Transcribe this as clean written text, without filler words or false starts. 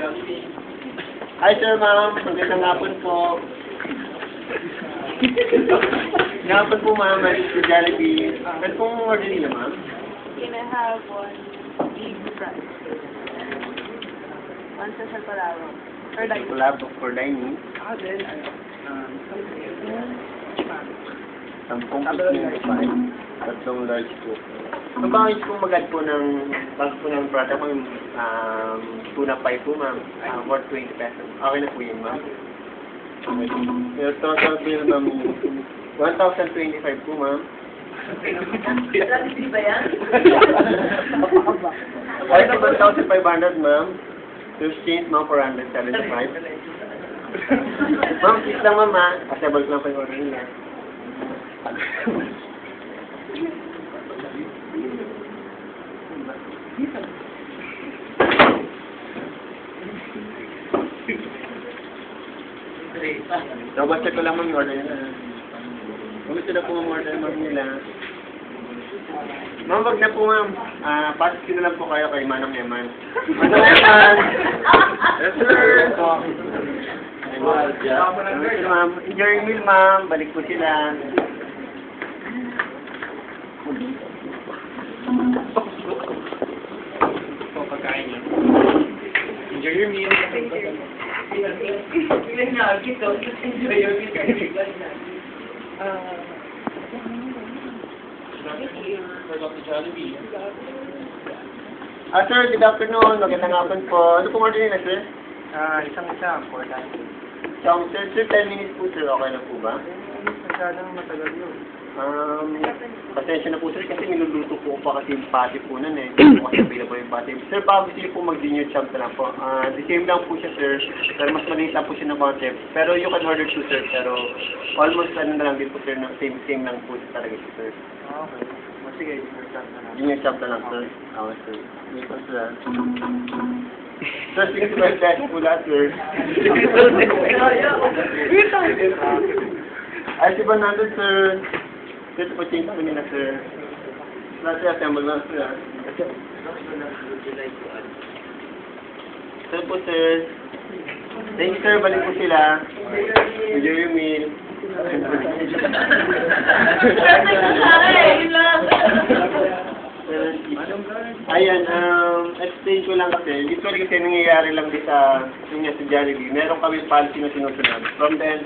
Hi sir, ma'am. Magandang hapon po. Hapon po ma'am, I'm Mr. Jollibee. Ano pong order niyo ma'am? Can I have one big fries? One special palaro. For dining. Palaro for dining. Then, Sampung piso, tatlong large po. Ang bangis po magad po ng bago po ng product po yung tuna pie po ma'am, worth 20 pesos. Okay na po yun ma'am. Yung total bill ma'am, 1,025 po ma'am. Hindi ba yan? Ay, 1,500 ma'am. First change ma'am, 475. Ma'am, please lang ma'am ha. Kasabal lang po yung order niya. Double check ko lang ma'am yung order nila. Kung gusto na po mag-order ma'am nila. Ma'am, wag na po ma'am. Pasok na lang po kayo kay Manong Eman. Manong Eman! Yes sir! Ma'am, enjoy your meal ma'am. Balik po sila. Pagkain niyo. Enjoy your meal. Ilan niya, gito. Enjoy your meal. Sir, good afternoon. Magandang hapon po. Ano pong order nila, sir? Isang-isa, 4 times. Sir, 10 minutes po, sir. Okay na po ba? Masyadong matagal yun. Pasensya na po, sir, kasi niluluto po pa kasi yung pati po nun eh. Hindi po kasi available yung pati. Sir, bago gusto po mag-dinner chop na lang po. The same lang po siya, sir. Pero mas maliit lang po siya ng konti. Pero you can order too, sir. Pero almost ano na lang din po, sir. Same lang po talaga siya, sir. Okay. Sige, dinner chop na lang. Dinner chop na lang, sir. Okay, sir. Dito, sir. Sir, 65 pesos po lahat, sir. Ay, si Bernardo, sir. Dito po change kami nila, sir. Lahat siya, assemble lang, sir. Sir po, sir. Thank you, sir. Balik po sila. Enjoy your meal. Ayan, explain ko lang kasi. Usually kasi nangyayari lang din sa Jollibee. Meron kami policy na sinusunod. From the end,